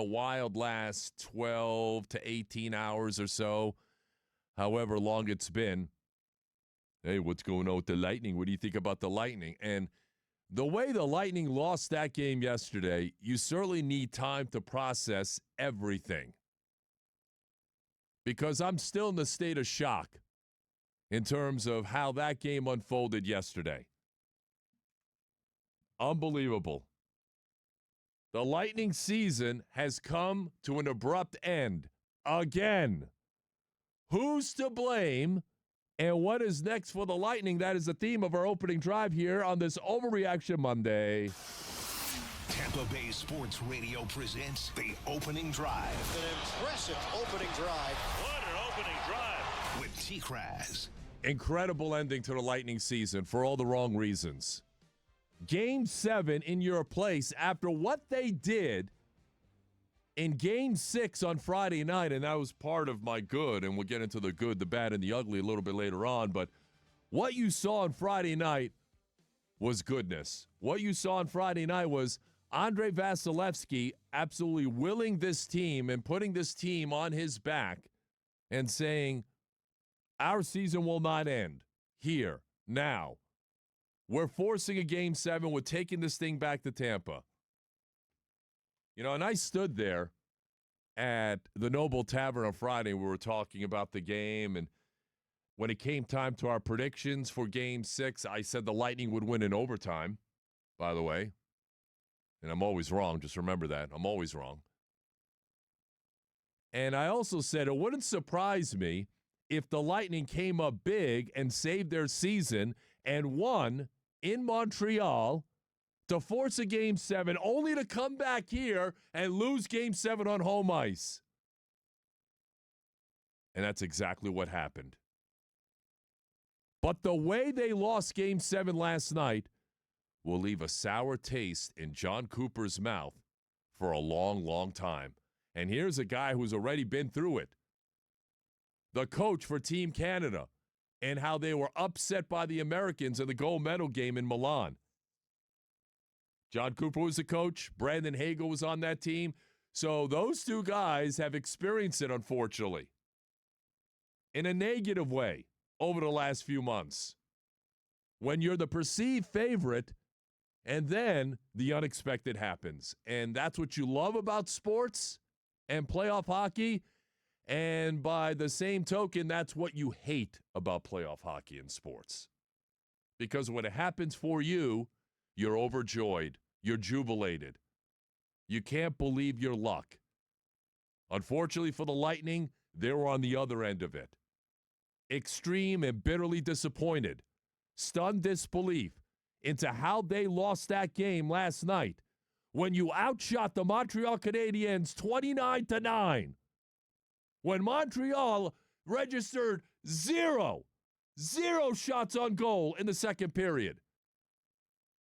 a wild last 12 to 18 hours or so, however long it's been. Hey, what's going on with the Lightning? What do you think about the Lightning? And the way the Lightning lost that game yesterday, you certainly need time to process everything. Because I'm still in the state of shock in terms of how that game unfolded yesterday. Unbelievable. The Lightning season has come to an abrupt end again. Who's to blame and what is next for the Lightning? That is the theme of our opening drive here on this Overreaction Monday. Tampa Bay Sports Radio presents the opening drive. An impressive opening drive. What an opening drive. With TKras. Incredible ending to the Lightning season for all the wrong reasons. Game 7 in your place after what they did in Game 6 on Friday night, and that was part of my good, and we'll get into the good, the bad, and the ugly a little bit later on, but what you saw on Friday night was goodness. What you saw on Friday night was Andrei Vasilevskiy absolutely willing this team and putting this team on his back and saying, our season will not end here, now. We're forcing a Game 7. We're taking this thing back to Tampa. You know, and I stood there at the Noble Tavern on Friday. We were talking about the game, and when it came time to our predictions for Game 6, I said the Lightning would win in overtime, by the way. And I'm always wrong. Just remember that. I'm always wrong. And I also said it wouldn't surprise me if the Lightning came up big and saved their season and won in Montreal to force a Game 7, only to come back here and lose Game 7 on home ice. And that's exactly what happened. But the way they lost Game 7 last night will leave a sour taste in John Cooper's mouth for a long, long time. And here's a guy who's already been through it. The coach for Team Canada, and how they were upset by the Americans in the gold medal game in Milan. John Cooper was the coach. Brandon Hagel was on that team. So those two guys have experienced it, unfortunately, in a negative way over the last few months. When you're the perceived favorite, and then the unexpected happens. And that's what you love about sports and playoff hockey. And by the same token, that's what you hate about playoff hockey and sports. Because when it happens for you, you're overjoyed. You're jubilated. You can't believe your luck. Unfortunately for the Lightning, they were on the other end of it. Extreme and bitterly disappointed. Stunned disbelief into how they lost that game last night when you outshot the Montreal Canadiens 29-9. When Montreal registered zero shots on goal in the second period.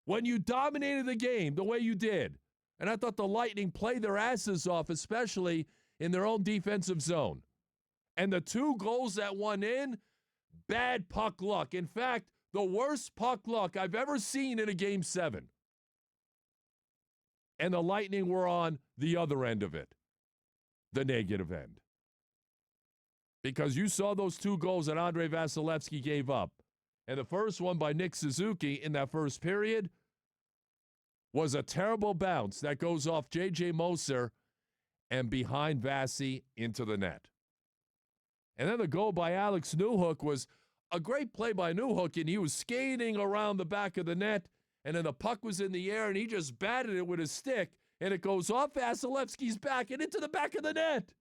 When you dominated the game the way you did. And I thought the Lightning played their asses off, especially in their own defensive zone. And the two goals that won in, bad puck luck. In fact, the worst puck luck I've ever seen in a Game 7. And the Lightning were on the other end of it. The negative end. Because you saw those two goals that Andrei Vasilevskiy gave up. And the first one by Nick Suzuki in that first period was a terrible bounce that goes off J.J. Moser and behind Vasi into the net. And then the goal by Alex Newhook was a great play by Newhook, and he was skating around the back of the net, and then the puck was in the air, and he just batted it with his stick, and it goes off Vasilevsky's back and into the back of the net.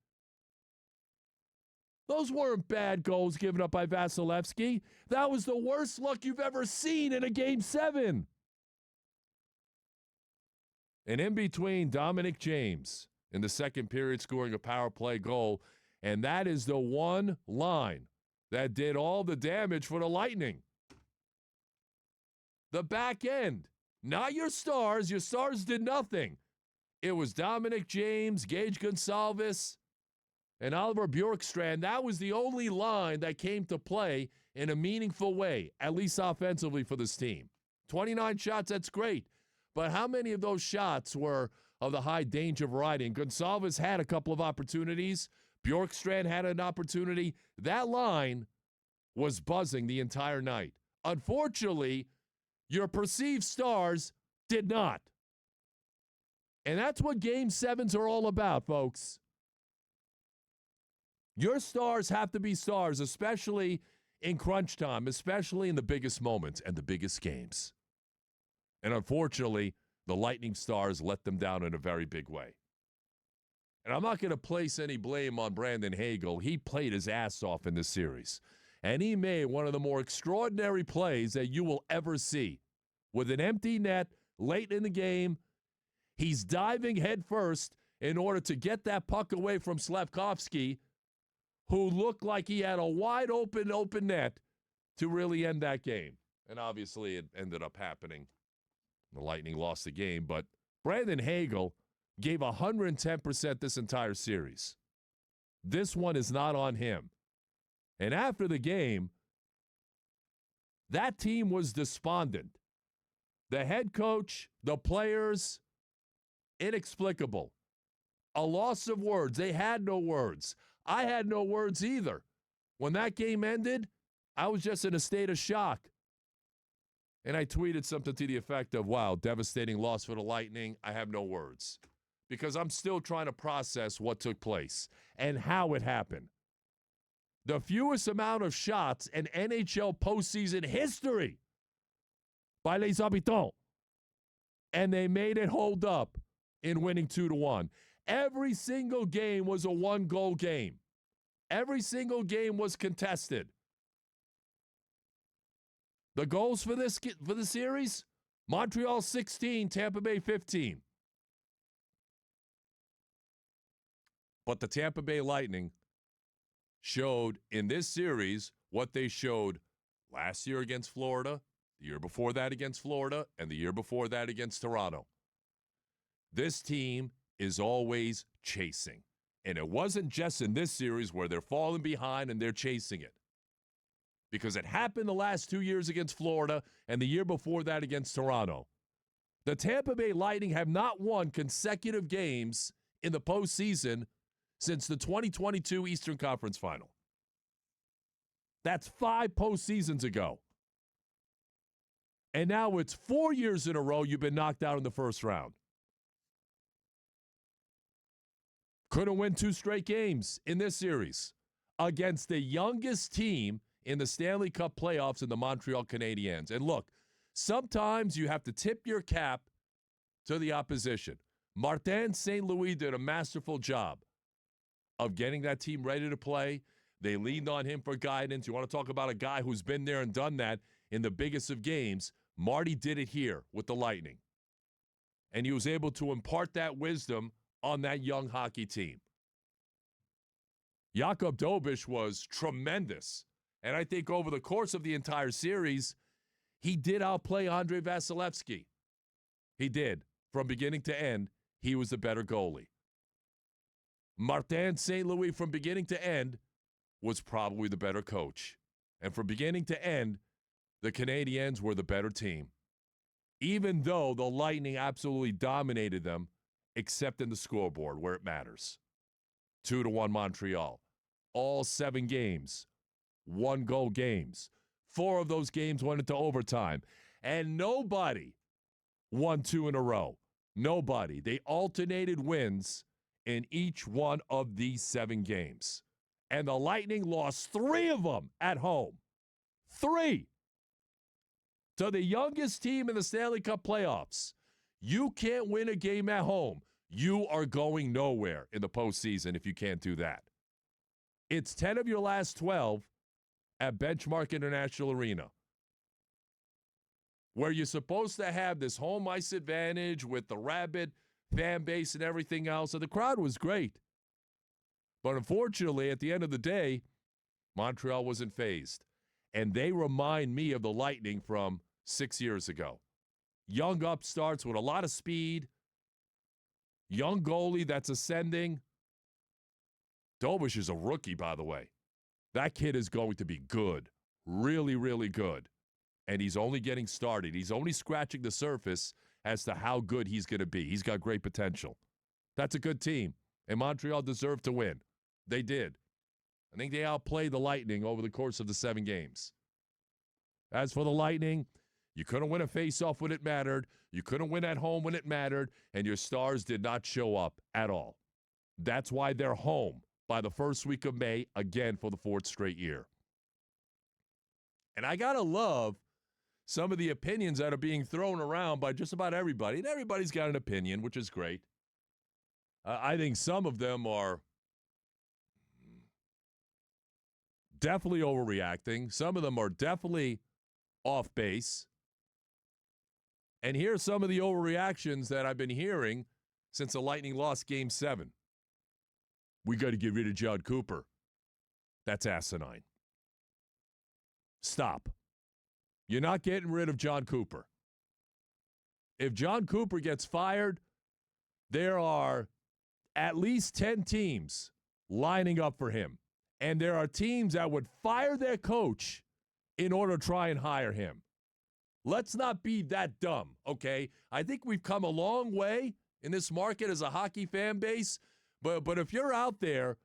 Those weren't bad goals given up by Vasilevskiy. That was the worst luck you've ever seen in a Game 7. And in between, Dominic James in the second period scoring a power play goal, and that is the one line that did all the damage for the Lightning. The back end, not your stars. Your stars did nothing. It was Dominic James, Gage Gonsalves, and Oliver Bjorkstrand. That was the only line that came to play in a meaningful way, at least offensively for this team. 29 shots, that's great. But how many of those shots were of the high danger variety. And Gonsalves had a couple of opportunities. Bjorkstrand had an opportunity. That line was buzzing the entire night. Unfortunately, your perceived stars did not. And that's what Game 7s are all about, folks. Your stars have to be stars, especially in crunch time, especially in the biggest moments and the biggest games. And unfortunately, the Lightning stars let them down in a very big way. And I'm not going to place any blame on Brandon Hagel. He played his ass off in this series. And he made one of the more extraordinary plays that you will ever see. With an empty net late in the game, he's diving headfirst in order to get that puck away from Slavkovsky, who looked like he had a wide open net to really end that game. And obviously it ended up happening. The Lightning lost the game, but Brandon Hagel gave 110% this entire series. This one is not on him. And after the game, that team was despondent. The head coach, the players, inexplicable. A loss of words. They had no words. I had no words either. When that game ended, I was just in a state of shock. And I tweeted something to the effect of, wow, devastating loss for the Lightning. I have no words. Because I'm still trying to process what took place and how it happened. The fewest amount of shots in NHL postseason history by Les Habitants. And they made it hold up in winning 2-1. Every single game was a one-goal game. Every single game was contested. The goals for the series? Montreal 16, Tampa Bay 15. But the Tampa Bay Lightning showed in this series what they showed last year against Florida, the year before that against Florida, and the year before that against Toronto. This team is always chasing. And it wasn't just in this series where they're falling behind and they're chasing it. Because it happened the last 2 years against Florida and the year before that against Toronto. The Tampa Bay Lightning have not won consecutive games in the postseason since the 2022 Eastern Conference Final. That's 5 postseasons ago. And now it's 4 years in a row you've been knocked out in the first round. Couldn't win 2 straight games in this series against the youngest team in the Stanley Cup playoffs in the Montreal Canadiens. And look, sometimes you have to tip your cap to the opposition. Martin St. Louis did a masterful job of getting that team ready to play. They leaned on him for guidance. You want to talk about a guy who's been there and done that in the biggest of games. Marty did it here with the Lightning. And he was able to impart that wisdom on that young hockey team. Jakub Dobeš was tremendous. And I think over the course of the entire series, he did outplay Andrei Vasilevsky. He did. From beginning to end, he was the better goalie. Martin St. Louis, from beginning to end, was probably the better coach. And from beginning to end, the Canadiens were the better team. Even though the Lightning absolutely dominated them, except in the scoreboard where it matters. 2-1 Montreal. All 7 games. 1-goal games. 4 of those games went into overtime. And nobody won 2 in a row. Nobody. They alternated wins in each one of these 7 games. And the Lightning lost 3 of them at home. 3. To the youngest team in the Stanley Cup playoffs. You can't win a game at home. You are going nowhere in the postseason if you can't do that. It's 10 of your last 12 at Benchmark International Arena, where you're supposed to have this home ice advantage with the rabid fan base and everything else. And the crowd was great. But unfortunately, at the end of the day, Montreal wasn't phased. And they remind me of the Lightning from 6 years ago. Young upstarts with a lot of speed. Young goalie that's ascending. Dobeš is a rookie, by the way. That kid is going to be good. Really, really good. And he's only getting started. He's only scratching the surface as to how good he's going to be. He's got great potential. That's a good team, and Montreal deserved to win. They did. I think they outplayed the Lightning over the course of the 7 games. As for the Lightning, you couldn't win a faceoff when it mattered. You couldn't win at home when it mattered, and your stars did not show up at all. That's why they're home by the first week of May, again for the 4th straight year. And I got to love some of the opinions that are being thrown around by just about everybody. And everybody's got an opinion, which is great. I think some of them are definitely overreacting. Some of them are definitely off base. And here's some of the overreactions that I've been hearing since the Lightning lost Game 7. We got to get rid of John Cooper. That's asinine. Stop. You're not getting rid of John Cooper. If John Cooper gets fired, there are at least 10 teams lining up for him. And there are teams that would fire their coach in order to try and hire him. Let's not be that dumb, okay? I think we've come a long way in this market as a hockey fan base. But if you're out there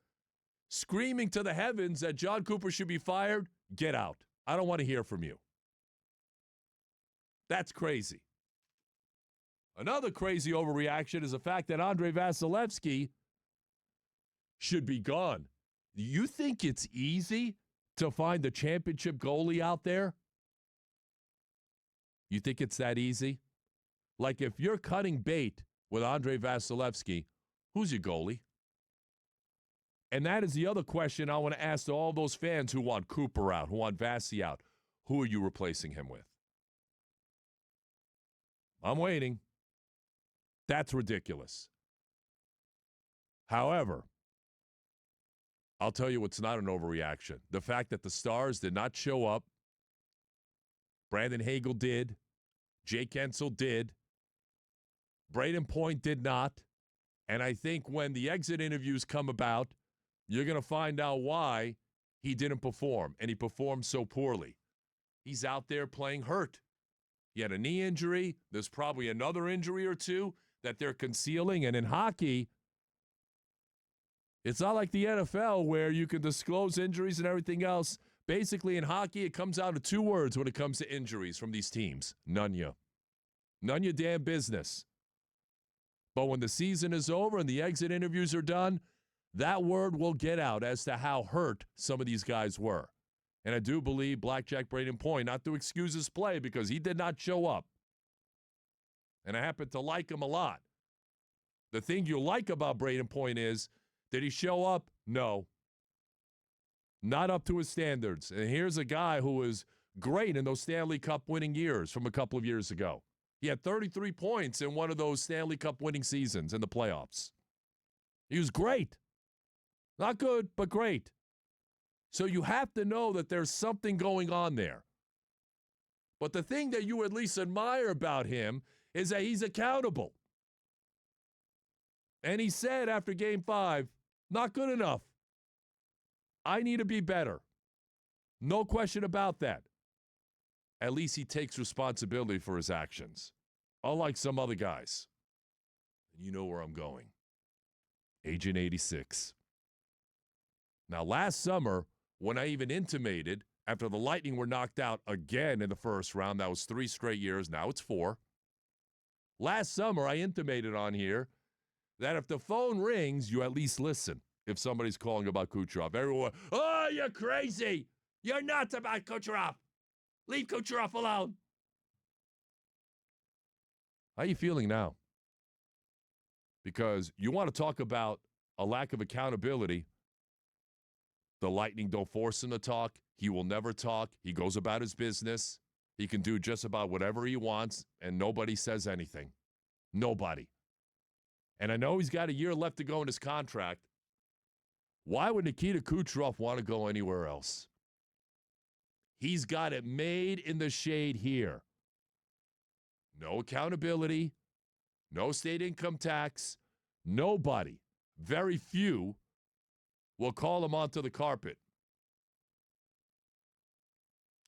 screaming to the heavens that John Cooper should be fired, get out. I don't want to hear from you. That's crazy. Another crazy overreaction is the fact that Andrei Vasilevsky should be gone. You think it's easy to find a championship goalie out there? You think it's that easy? Like if you're cutting bait with Andrei Vasilevsky, who's your goalie? And that is the other question I want to ask to all those fans who want Cooper out, who want Vasi out. Who are you replacing him with? I'm waiting. That's ridiculous. However, I'll tell you what's not an overreaction. The fact that the Stars did not show up. Brandon Hagel did. Jake Ensel did. Braden Point did not. And I think when the exit interviews come about, you're going to find out why he didn't perform, and he performed so poorly. He's out there playing hurt. He had a knee injury. There's probably another injury or two that they're concealing. And in hockey, it's not like the NFL where you can disclose injuries and everything else. Basically, in hockey, it comes out of 2 words when it comes to injuries from these teams. None ya. None your damn business. But when the season is over and the exit interviews are done, that word will get out as to how hurt some of these guys were. And I do believe Blackjack Braden Point, not to excuse his play because he did not show up. And I happen to like him a lot. The thing you like about Braden Point is, did he show up? No. Not up to his standards. And here's a guy who was great in those Stanley Cup winning years from a couple of years ago. He had 33 points in one of those Stanley Cup winning seasons in the playoffs. He was great. Not good, but great. So you have to know that there's something going on there. But the thing that you at least admire about him is that he's accountable. And he said after Game 5, not good enough. I need to be better. No question about that. At least he takes responsibility for his actions, unlike some other guys. And you know where I'm going. Agent 86. Now, last summer, when I even intimated, after the Lightning were knocked out again in the first round, that was 3 straight years, now it's 4. Last summer, I intimated on here that if the phone rings, you at least listen if somebody's calling about Kucherov. Everyone, oh, you're crazy. You're nuts about Kucherov. Leave Kucherov alone. How are you feeling now? Because you want to talk about a lack of accountability. The Lightning don't force him to talk. He will never talk. He goes about his business. He can do just about whatever he wants, and nobody says anything. Nobody. And I know he's got a year left to go in his contract. Why would Nikita Kucherov want to go anywhere else? He's got it made in the shade here. No accountability, no state income tax, nobody, very few, will call him onto the carpet.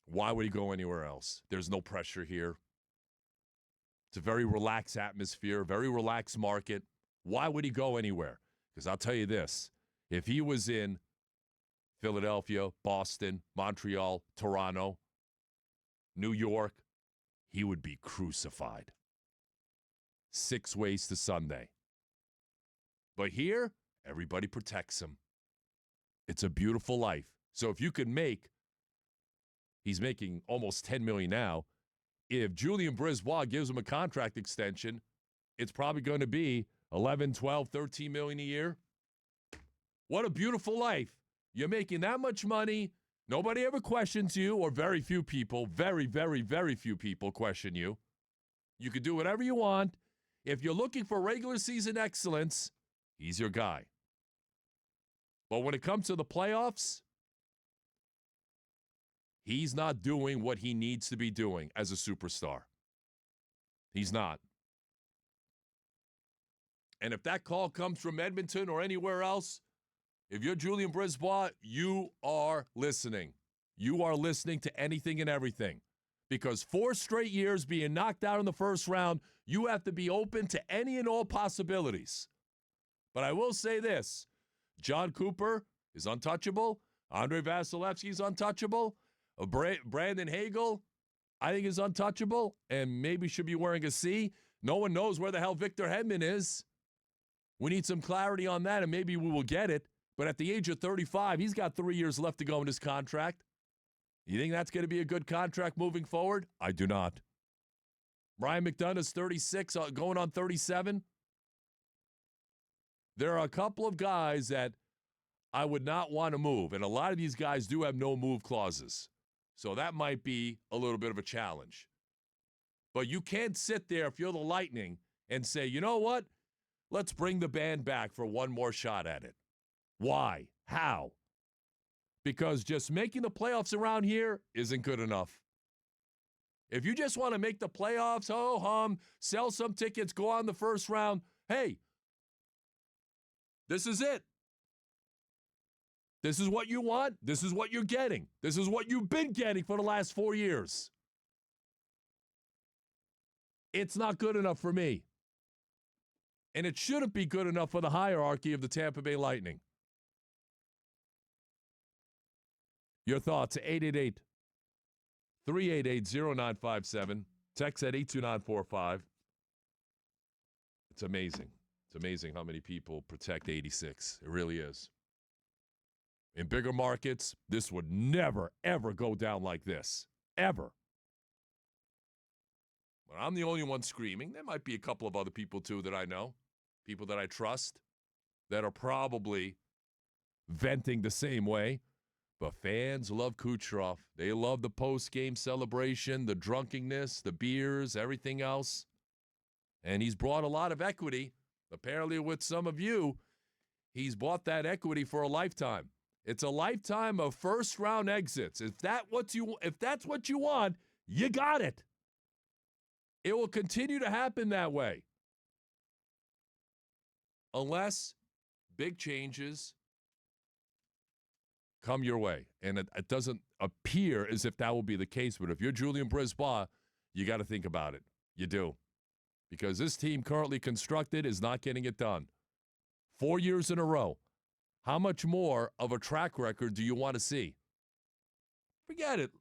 Why would he go anywhere else? There's no pressure here. It's a very relaxed atmosphere, very relaxed market. Why would he go anywhere? Because I'll tell you this. If he was in Philadelphia, Boston, Montreal, Toronto, New York, he would be crucified. 6 ways to Sunday. But here, everybody protects him. It's a beautiful life. So if you could make, he's making almost $10 million now. If Julien Brisebois gives him a contract extension, it's probably going to be 11, 12, 13 million a year. What a beautiful life. You're making that much money. Nobody ever questions you, or very few people, very, very, very few people question you. You can do whatever you want. If you're looking for regular season excellence, he's your guy. But when it comes to the playoffs, he's not doing what he needs to be doing as a superstar. He's not. And if that call comes from Edmonton or anywhere else, if you're Julien Brisebois, you are listening. You are listening to anything and everything. Because 4 straight years being knocked out in the first round, you have to be open to any and all possibilities. But I will say this. John Cooper is untouchable. Andrei Vasilevsky is untouchable. Brandon Hagel, I think, is untouchable and maybe should be wearing a C. No one knows where the hell Victor Hedman is. We need some clarity on that, and maybe we will get it. But at the age of 35, he's got 3 years left to go in his contract. You think that's going to be a good contract moving forward? I do not. Brian McDonough is 36, going on 37. There are a couple of guys that I would not want to move, and a lot of these guys do have no move clauses. So that might be a little bit of a challenge. But you can't sit there if you're the Lightning and say, you know what? Let's bring the band back for one more shot at it. Why? How? Because just making the playoffs around here isn't good enough. If you just want to make the playoffs, ho-hum, sell some tickets, go on the first round, hey, this is it. This is what you want. This is what you're getting. This is what you've been getting for the last 4 years. It's not good enough for me. And it shouldn't be good enough for the hierarchy of the Tampa Bay Lightning. Your thoughts, 888-388-0957. Text at 82945. It's amazing. It's amazing how many people protect 86. It really is. In bigger markets, this would never, ever go down like this. Ever. But I'm the only one screaming. There might be a couple of other people, too, that I know. People that I trust that are probably venting the same way. But fans love Kucherov. They love the post-game celebration, the drunkenness, the beers, everything else. And he's brought a lot of equity. Apparently with some of you, he's bought that equity for a lifetime. It's a lifetime of first-round exits. If that's what you want, you got it. It will continue to happen that way. Unless big changes come your way. And it doesn't appear as if that will be the case. But if you're Julien Brisebois, you got to think about it. You do. Because this team currently constructed is not getting it done. 4 years in a row. How much more of a track record do you want to see? Forget it.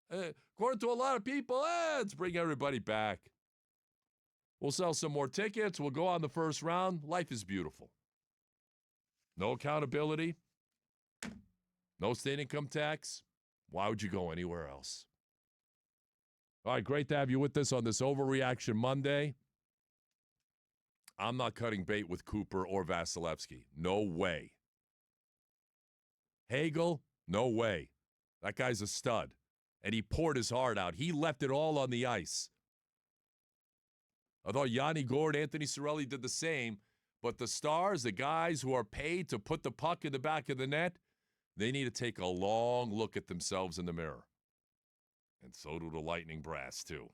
According to a lot of people, let's bring everybody back. We'll sell some more tickets. We'll go on the first round. Life is beautiful. No accountability. No state income tax. Why would you go anywhere else? All right, great to have you with us on this Overreaction Monday. I'm not cutting bait with Cooper or Vasilevsky. No way. Hagel, no way. That guy's a stud. And he poured his heart out. He left it all on the ice. I thought Yanni Gourde, Anthony Cirelli did the same. But the stars, the guys who are paid to put the puck in the back of the net, they need to take a long look at themselves in the mirror. And so do the Lightning brass, too.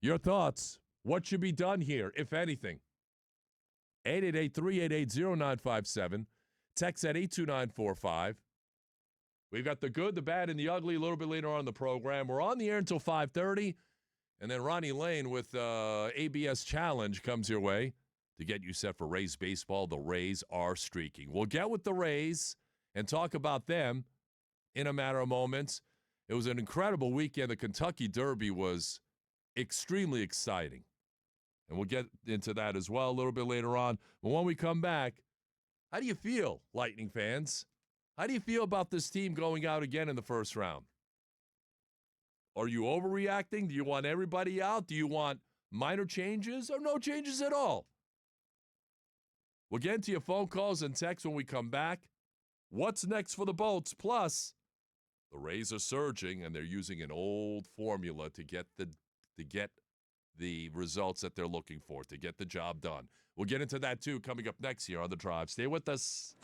Your thoughts? What should be done here, if anything? 888-388-0957. Text at 82945. We've got the good, the bad, and the ugly a little bit later on in the program. We're on the air until 5:30. And then Ronnie Lane with ABS Challenge comes your way to get you set for Rays baseball. The Rays are streaking. We'll get with the Rays and talk about them in a matter of moments. It was an incredible weekend. The Kentucky Derby was extremely exciting. And we'll get into that as well a little bit later on. But when we come back, how do you feel, Lightning fans? How do you feel about this team going out again in the first round? Are you overreacting? Do you want everybody out? Do you want minor changes or no changes at all? We'll get into your phone calls and texts when we come back. What's next for the Bolts? Plus, the Rays are surging, and they're using an old formula to get the results that they're looking for, to get the job done. We'll get into that, too, coming up next here on The Drive. Stay with us.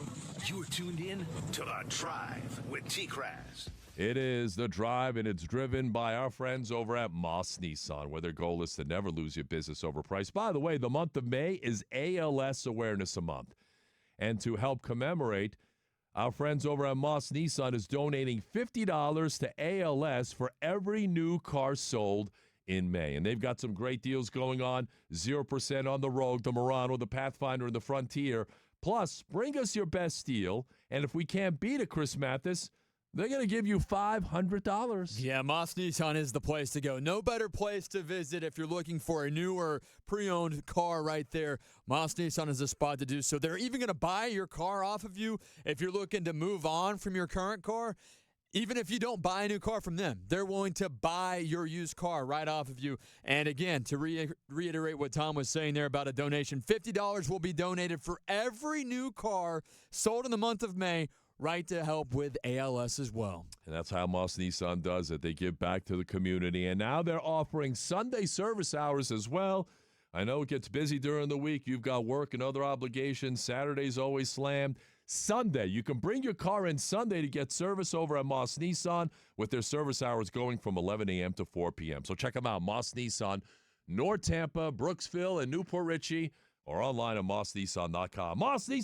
You're tuned in to The Drive with TKras. It is The Drive, and it's driven by our friends over at Moss Nissan, where their goal is to never lose your business over price. By the way, the month of May is ALS Awareness Month. And to help commemorate, our friends over at Moss Nissan is donating $50 to ALS for every new car sold in May. And they've got some great deals going on. 0% on the Rogue, the Murano, the Pathfinder, and the Frontier. Plus, bring us your best deal. And if we can't beat it, Chris Mathis, they're going to give you $500. Yeah, Moss Nissan is the place to go. No better place to visit if you're looking for a new or pre-owned car right there. Moss Nissan is the spot to do so. They're even going to buy your car off of you if you're looking to move on from your current car. Even if you don't buy a new car from them, they're willing to buy your used car right off of you. And again, to reiterate what Tom was saying there about a donation, $50 will be donated for every new car sold in the month of May, right to help with ALS as well. And that's how Moss Nissan does it. They give back to the community. And now they're offering Sunday service hours as well. I know it gets busy during the week. You've got work and other obligations. Saturday's always slammed. Sunday, you can bring your car in Sunday to get service over at Moss Nissan with their service hours going from 11 a.m. to 4 p.m. So check them out, Moss Nissan, North Tampa, Brooksville, and Newport Richey, or online at mossnissan.com. Moss Nissan.